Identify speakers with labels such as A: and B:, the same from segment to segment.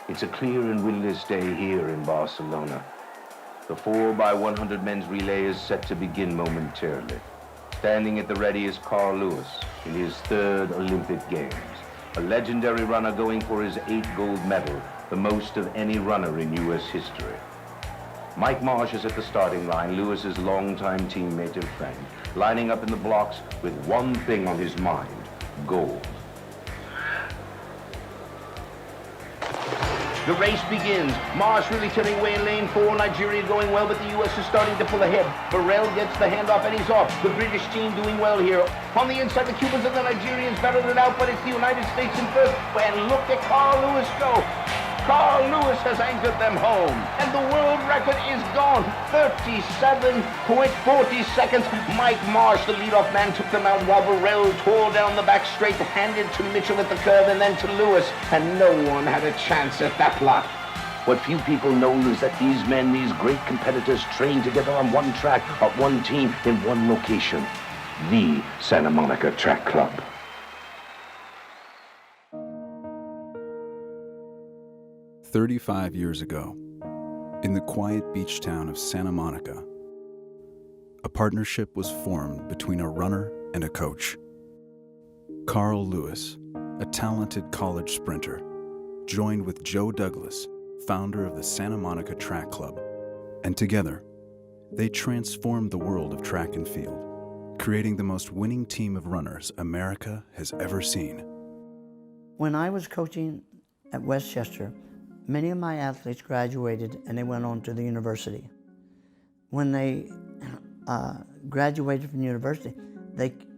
A: It's a clear and windless day here in Barcelona. The 4x100 men's relay is set to begin momentarily. Standing at the ready is Carl Lewis in his third Olympic Games, a legendary runner going for his 8th gold medal, the most of any runner in U.S. history. Mike Marsh is at the starting line, Lewis's longtime teammate and friend, lining up in the blocks with one thing on his mind: gold. The race begins. Marsh really turning away in lane 4. Nigeria going well, but the U.S. is starting to pull ahead. Burrell gets the handoff and he's off. The British team doing well here. On the inside, the Cubans and the Nigerians battled it out, but it's the United States in first. And look at Carl Lewis go. Carl Lewis has anchored them home. And the world record is gone. 37.40 seconds. Mike Marsh, the leadoff man, took them out while Burrell tore down the back straight, handed to Mitchell at the curve and then to Lewis. And no one had a chance at that lot. What few people know is that these men, these great competitors, train together on one track, on one team, in one location. The Santa Monica Track Club.
B: "35 years ago, in the quiet beach town of Santa Monica, a partnership was formed between a runner and a coach. Carl Lewis, a talented college sprinter, joined with Joe Douglas, founder of the Santa Monica Track Club, and together, they transformed the world of track and field, creating the most winning team of runners America has ever seen."
C: When I was coaching at Westchester, many of my athletes graduated and they went on to the university. When they graduated from university,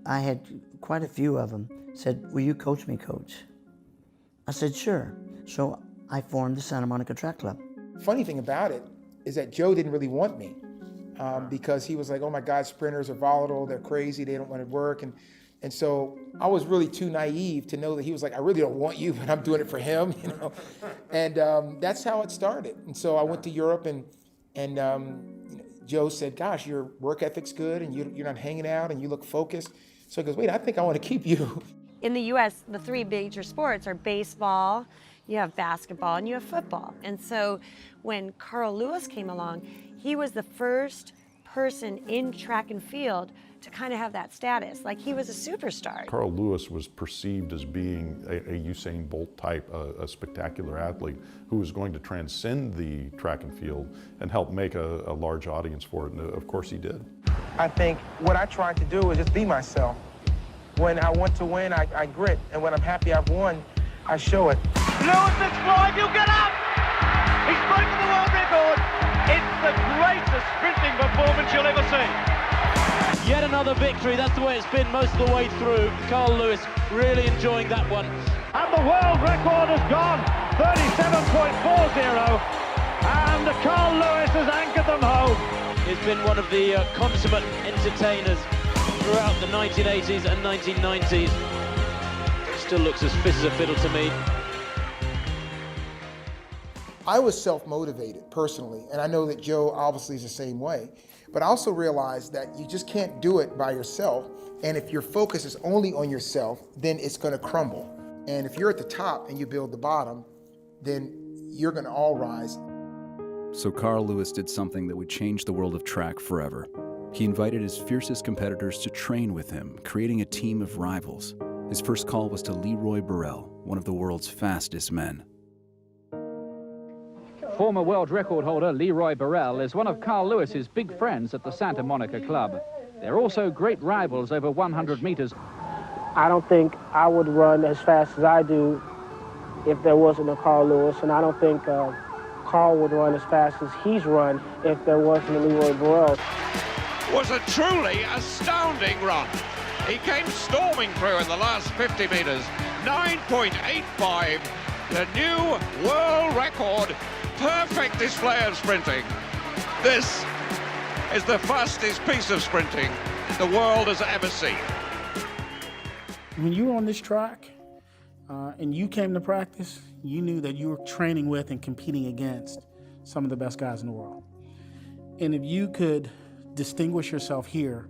C: I had quite a few of them said, "Will you coach me, coach?" I said, "Sure." So I formed the Santa Monica Track Club.
D: Funny thing about it is that Joe didn't really want me because he was like, "Oh my God, sprinters are volatile, they're crazy, they don't want to work." And so I was really too naive to know that he was like, "I really don't want you, but I'm doing it for him," you know. And that's how it started. And so I went to Europe, and Joe said, "Gosh, your work ethic's good, and you're not hanging out, and you look focused." So he goes, "Wait, I think I want to keep you."
E: In the U.S., the 3 major sports are baseball, you have basketball, and you have football. And so when Carl Lewis came along, he was the first person in track and field to kind of have that status. Like, he was a superstar.
F: Carl Lewis was perceived as being a Usain Bolt type, a spectacular athlete who was going to transcend the track and field and help make a large audience for it, and of course he did.
D: I think what I tried to do is just be myself. When I want to win, I grit, and when I'm happy I've won, I show it.
G: Lewis is flying, he'll get up! He's broken the world record! It's the greatest sprinting performance you'll ever see.
H: Yet another victory, that's the way it's been most of the way through. Carl Lewis really enjoying that one.
G: And the world record has gone, 37.40, and Carl Lewis has anchored them home.
H: He's been one of the consummate entertainers throughout the 1980s and 1990s. Still looks as fit as a fiddle to me.
D: I was self-motivated personally, and I know that Joe obviously is the same way, but I also realized that you just can't do it by yourself, and if your focus is only on yourself, then it's going to crumble. And if you're at the top and you build the bottom, then you're going to all rise.
B: So Carl Lewis did something that would change the world of track forever. He invited his fiercest competitors to train with him, creating a team of rivals. His first call was to Leroy Burrell, one of the world's fastest men.
I: Former world record holder Leroy Burrell is one of Carl Lewis's big friends at the Santa Monica Club. They're also great rivals over 100 meters.
J: I don't think I would run as fast as I do if there wasn't a Carl Lewis, and I don't think Carl would run as fast as he's run if there wasn't a Leroy Burrell.
K: Was a truly astounding run. He came storming through in the last 50 meters. 9.85, the new world record. Perfect display of sprinting. This is the fastest piece of sprinting the world has ever seen.
L: When you were on this track and you came to practice, you knew that you were training with and competing against some of the best guys in the world. And if you could distinguish yourself here,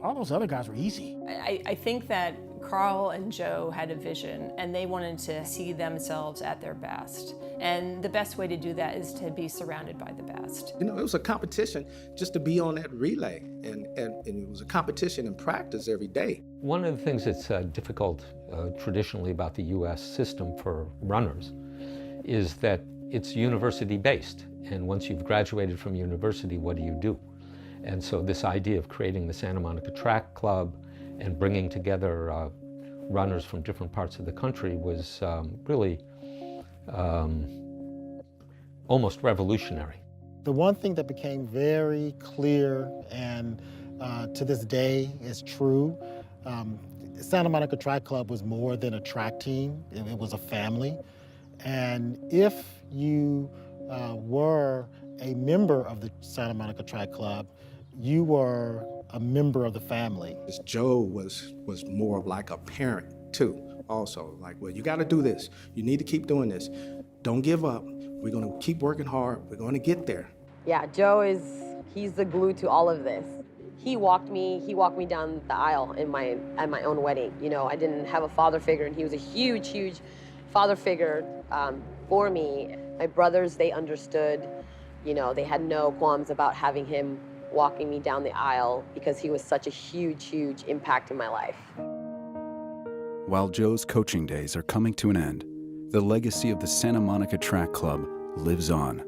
L: all those other guys were easy.
M: I think that Carl and Joe had a vision, and they wanted to see themselves at their best. And the best way to do that is to be surrounded by the best.
N: You know, it was a competition just to be on that relay, and it was a competition in practice every day.
O: One of the things that's difficult traditionally about the U.S. system for runners is that it's university-based. And once you've graduated from university, what do? And so this idea of creating the Santa Monica Track Club and bringing together runners from different parts of the country was really almost revolutionary.
P: The one thing that became very clear and to this day is true, Santa Monica Track Club was more than a track team. It was a family. And if you were a member of the Santa Monica Track Club, you were a member of the family.
N: Joe was more of like a parent too, also. Like, well, you gotta do this. You need to keep doing this. Don't give up. We're gonna keep working hard. We're gonna get there.
Q: Yeah, Joe he's the glue to all of this. He walked me down the aisle at my own wedding. You know, I didn't have a father figure, and he was a huge, huge father figure for me. My brothers, they understood, you know, they had no qualms about having him walking me down the aisle because he was such a huge, huge impact in my life.
B: While Joe's coaching days are coming to an end, the legacy of the Santa Monica Track Club lives on.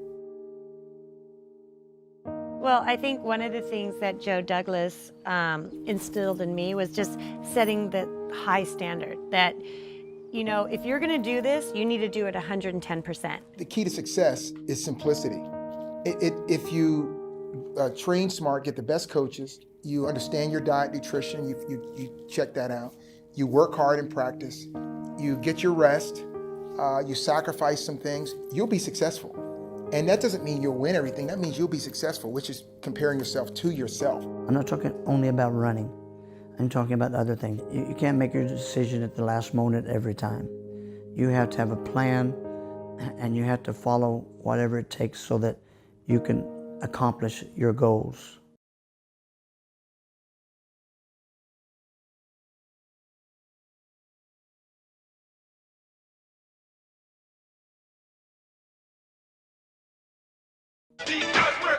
E: Well, I think one of the things that Joe Douglas instilled in me was just setting the high standard that, you know, if you're gonna do this, you need to do it 110%.
D: The key to success is simplicity. If you train smart, get the best coaches, you understand your diet, nutrition, you check that out, you work hard in practice, you get your rest, you sacrifice some things, you'll be successful. And that doesn't mean you'll win everything, that means you'll be successful, which is comparing yourself to yourself.
C: I'm not talking only about running. I'm talking about other things. You can't make your decision at the last moment every time. You have to have a plan, and you have to follow whatever it takes so that you can accomplish your goals.
G: Because we're